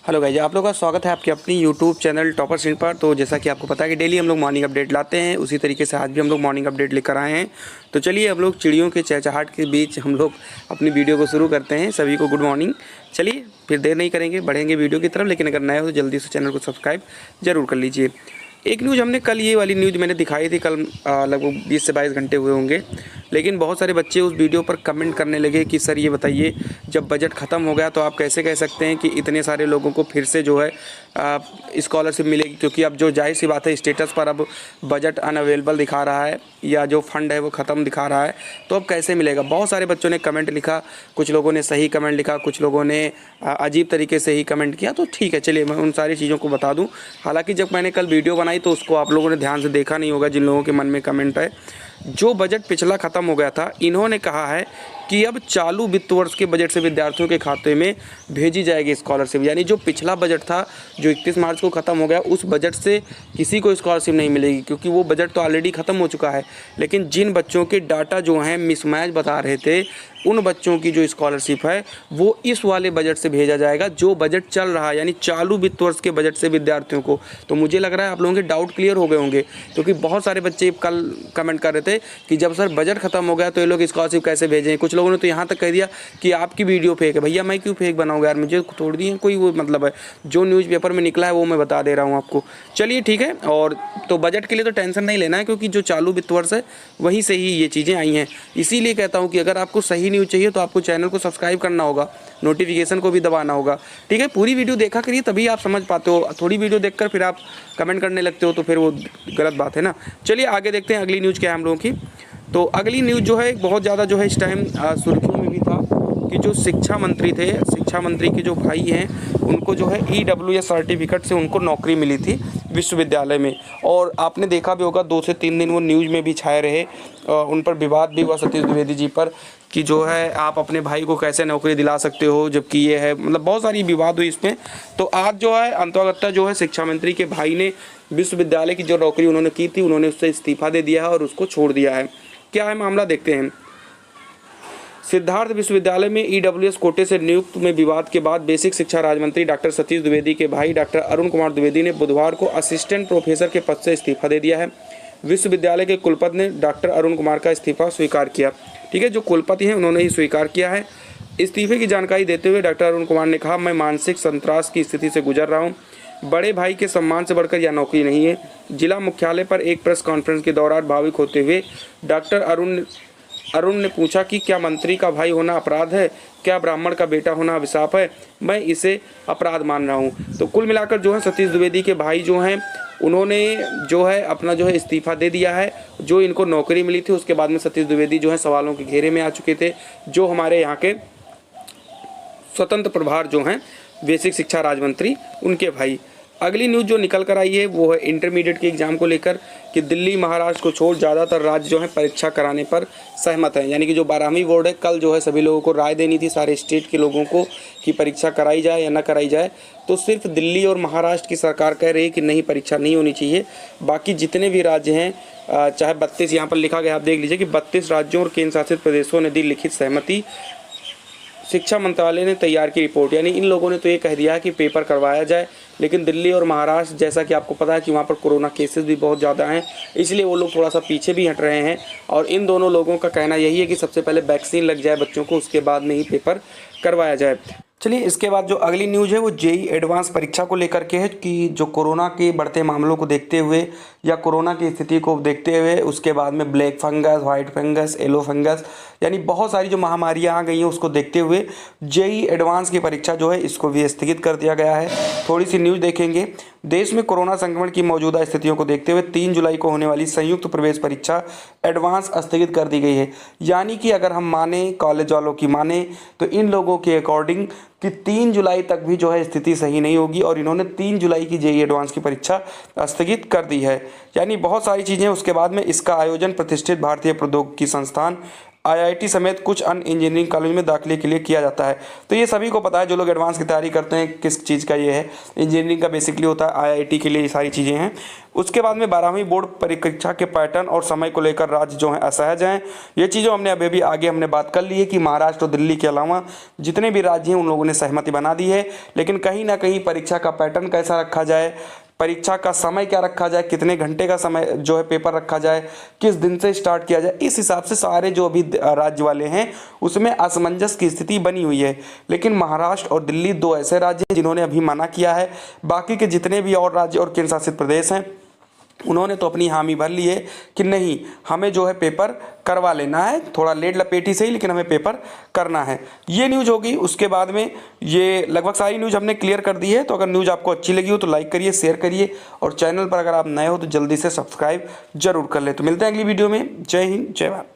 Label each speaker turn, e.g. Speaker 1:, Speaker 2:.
Speaker 1: Hello guys, आप लोगों का स्वागत है आपके अपनी यूट्यूब चैनल टॉपर स्ट्रीट पर। तो जैसा कि आपको पता है कि डेली हम लोग मॉर्निंग अपडेट लाते हैं, उसी तरीके से आज भी हम लोग मॉर्निंग अपडेट लेकर आए हैं। तो चलिए हम लोग चिड़ियों के चहचहाट के बीच हम लोग अपनी वीडियो को शुरू करते हैं। सभी को गुड मॉर्निंग। चलिए फिर देर नहीं करेंगे, बढ़ेंगे वीडियो की तरफ। लेकिन अगर नए हो तो जल्दी से चैनल को सब्सक्राइब जरूर कर लीजिए। एक न्यूज़ हमने कल, ये वाली न्यूज़ मैंने दिखाई थी कल, लगभग 20 से 22 घंटे हुए होंगे। लेकिन बहुत सारे बच्चे उस वीडियो पर कमेंट करने लगे कि सर ये बताइए, जब बजट ख़त्म हो गया तो आप कैसे कह सकते हैं कि इतने सारे लोगों को फिर से जो है स्कॉलरशिप मिलेगी। क्योंकि अब जो जाहिर सी बात है, स्टेटस पर अब बजट अनअवेलेबल दिखा रहा है या जो फंड है वो ख़त्म दिखा रहा है, तो अब कैसे मिलेगा। बहुत सारे बच्चों ने कमेंट लिखा, कुछ लोगों ने सही कमेंट लिखा, कुछ लोगों ने अजीब तरीके से ही कमेंट किया। तो ठीक है, चलिए मैं उन सारी चीज़ों को बता दूं। हालांकि जब मैंने कल वीडियो बनाई तो उसको आप लोगों ने ध्यान से देखा नहीं होगा, जिन लोगों के मन में कमेंट है। जो बजट पिछला ख़त्म हो गया था, इन्होंने कहा है कि अब चालू वित्त वर्ष के बजट से विद्यार्थियों के खाते में भेजी जाएगी स्कॉलरशिप। यानी जो पिछला बजट था, जो 31 मार्च को ख़त्म हो गया, उस बजट से किसी को स्कॉलरशिप नहीं मिलेगी, क्योंकि वो बजट तो ऑलरेडी ख़त्म हो चुका है। लेकिन जिन बच्चों के डाटा जो हैं मिसमैच बता रहे थे, उन बच्चों की जो स्कॉलरशिप है वो इस वाले बजट से भेजा जाएगा जो बजट चल रहा है, यानी चालू वित्त वर्ष के बजट से विद्यार्थियों को। तो मुझे लग रहा है आप लोगों के डाउट क्लियर हो गए होंगे, क्योंकि बहुत सारे बच्चे कल कमेंट कर रहे थे कि जब सर बजट खत्म हो गया तो ये लोग स्कॉलरशिप कैसे भेजें। कुछ लोगों ने तो यहाँ तक कह दिया कि आपकी वीडियो फेक है। भैया मैं क्यों फेक बनाऊंगा यार, मुझे तोड़ दिए कोई वो मतलब है। जो न्यूज़पेपर में निकला है वो मैं बता दे रहा हूँ आपको। चलिए ठीक है। और तो बजट के लिए तो टेंशन नहीं लेना है, क्योंकि जो चालू वित्त वर्ष है वहीं से ही ये चीज़ें आई हैं। इसीलिए कहता हूँ कि अगर आपको सही न्यूज़ चाहिए तो आपको चैनल को सब्सक्राइब करना होगा, नोटिफिकेशन को भी दबाना होगा। ठीक है, पूरी वीडियो देखा करिए, तभी आप समझ पाते हो। थोड़ी वीडियो देखकर फिर आप कमेंट करने लगते हो तो फिर वो गलत बात है ना। चलिए आगे देखते हैं अगली न्यूज़ क्या है हम लोगों की। तो अगली न्यूज़ जो है बहुत ज़्यादा जो है इस टाइम सुर्खियों में भी था कि जो शिक्षा मंत्री थे, शिक्षा मंत्री के जो भाई हैं, उनको जो है EWS सर्टिफिकेट से उनको नौकरी मिली थी विश्वविद्यालय में। और आपने देखा भी होगा 2 से 3 दिन वो न्यूज़ में भी छाए रहे। उन पर विवाद भी हुआ सतीश द्विवेदी जी पर कि जो है आप अपने भाई को कैसे नौकरी दिला सकते हो, जबकि ये है, मतलब बहुत सारी विवाद हुई इसमें। तो आज जो है अंतर्गत जो है शिक्षा मंत्री के भाई ने विश्वविद्यालय की जो नौकरी उन्होंने की थी, उन्होंने उससे इस्तीफा दे दिया है और उसको छोड़ दिया है। क्या है मामला, देखते हैं। सिद्धार्थ विश्वविद्यालय में EWS कोटे से नियुक्त में विवाद के बाद बेसिक शिक्षा राज्य मंत्री डॉक्टर सतीश द्विवेदी के भाई डॉक्टर अरुण कुमार द्विवेदी ने बुधवार को असिस्टेंट प्रोफेसर के पद से इस्तीफा दे दिया है। विश्वविद्यालय के कुलपति ने डॉक्टर अरुण कुमार का इस्तीफा स्वीकार किया। ठीक है, जो कुलपति हैं उन्होंने ही स्वीकार किया है। इस्तीफे की जानकारी देते हुए डॉक्टर अरुण कुमार ने कहा, मैं मानसिक संत्रास की स्थिति से गुजर रहा हूँ। बड़े भाई के सम्मान से बढ़कर यह नौकरी नहीं है। जिला मुख्यालय पर एक प्रेस कॉन्फ्रेंस के दौरान भावुक होते हुए डॉक्टर अरुण ने पूछा कि क्या मंत्री का भाई होना अपराध है, क्या ब्राह्मण का बेटा होना अभिशाप है। मैं इसे अपराध मान रहा हूं। तो कुल मिलाकर जो है सतीश द्विवेदी के भाई जो हैं उन्होंने जो है अपना जो है इस्तीफा दे दिया है। जो इनको नौकरी मिली थी उसके बाद में सतीश द्विवेदी जो है सवालों के घेरे में आ चुके थे। जो हमारे यहाँ के स्वतंत्र प्रभार जो हैं बेसिक शिक्षा राज्य मंत्री, उनके भाई। अगली न्यूज़ जो निकल कर आई है वो है इंटरमीडिएट के एग्ज़ाम को लेकर कि दिल्ली महाराष्ट्र को छोड़ ज़्यादातर राज्य जो है परीक्षा कराने पर सहमत हैं। यानी कि जो 12वीं बोर्ड है, कल जो है सभी लोगों को राय देनी थी, सारे स्टेट के लोगों को, कि परीक्षा कराई जाए या ना कराई जाए। तो सिर्फ दिल्ली और महाराष्ट्र की सरकार कह रही है कि नहीं, परीक्षा नहीं होनी चाहिए। बाकी जितने भी राज्य हैं, चाहे 32 यहाँ पर लिखा गया, आप देख लीजिए कि 32 राज्यों और केंद्र शासित प्रदेशों ने दी लिखित सहमति। शिक्षा मंत्रालय ने तैयार की रिपोर्ट। यानी इन लोगों ने तो ये कह दिया कि पेपर करवाया जाए, लेकिन दिल्ली और महाराष्ट्र, जैसा कि आपको पता है कि वहाँ पर कोरोना केसेस भी बहुत ज़्यादा हैं, इसलिए वो लोग थोड़ा सा पीछे भी हट रहे हैं। और इन दोनों लोगों का कहना यही है कि सबसे पहले वैक्सीन लग जाए बच्चों को, उसके बाद में ही पेपर करवाया जाए। चलिए इसके बाद जो अगली न्यूज़ है वो JEE एडवांस परीक्षा को लेकर के है कि जो कोरोना के बढ़ते मामलों को देखते हुए या कोरोना की स्थिति को देखते हुए, उसके बाद में black fungus, white fungus, yellow fungus, यानी बहुत सारी जो महामारियां आ गई हैं, उसको देखते हुए JEE एडवांस की परीक्षा जो है इसको भी स्थगित कर दिया गया है। थोड़ी सी न्यूज़ देखेंगे। देश में कोरोना संक्रमण की मौजूदा स्थितियों को देखते हुए 3 जुलाई को होने वाली संयुक्त प्रवेश परीक्षा एडवांस स्थगित कर दी गई है। यानी कि अगर हम माने, कॉलेज वालों की माने, तो इन लोगों के अकॉर्डिंग कि 3 जुलाई तक भी जो है स्थिति सही नहीं होगी और इन्होंने 3 जुलाई की JEE एडवांस की परीक्षा स्थगित कर दी है। यानी बहुत सारी चीज़ें। उसके बाद में इसका आयोजन प्रतिष्ठित भारतीय प्रौद्योगिकी संस्थान IIT समेत कुछ अन्य इंजीनियरिंग कॉलेज में दाखिले के लिए किया जाता है। तो ये सभी को पता है, जो लोग एडवांस की तैयारी करते हैं, किस चीज़ का ये है, इंजीनियरिंग का बेसिकली होता है, IIT के लिए ये सारी चीज़ें हैं। उसके बाद में 12वीं बोर्ड परीक्षा के पैटर्न और समय को लेकर राज्य जो हैं असहज हैं। ये चीज़ों हमने अभी भी आगे हमने बात कर ली है कि महाराष्ट्र और दिल्ली के अलावा जितने भी राज्य हैं उन लोगों ने सहमति बना दी है, लेकिन कहीं ना कहीं परीक्षा का पैटर्न कैसा रखा जाए, परीक्षा का समय क्या रखा जाए, कितने घंटे का समय जो है पेपर रखा जाए, किस दिन से स्टार्ट किया जाए, इस हिसाब से सारे जो अभी राज्य वाले हैं उसमें असमंजस की स्थिति बनी हुई है। लेकिन महाराष्ट्र और दिल्ली दो ऐसे राज्य हैं जिन्होंने अभी मना किया है। बाकी के जितने भी और राज्य और केंद्र शासित प्रदेश हैं उन्होंने तो अपनी हामी भर ली है कि नहीं, हमें जो है पेपर करवा लेना है, थोड़ा लेट लपेटी से ही, लेकिन हमें पेपर करना है। ये न्यूज़ होगी। उसके बाद में ये लगभग सारी न्यूज़ हमने क्लियर कर दी है। तो अगर न्यूज़ आपको अच्छी लगी हो तो लाइक करिए, शेयर करिए, और चैनल पर अगर आप नए हो तो जल्दी से सब्सक्राइब जरूर कर ले। तो मिलते हैं अगली वीडियो में। जय हिंद, जय भारत।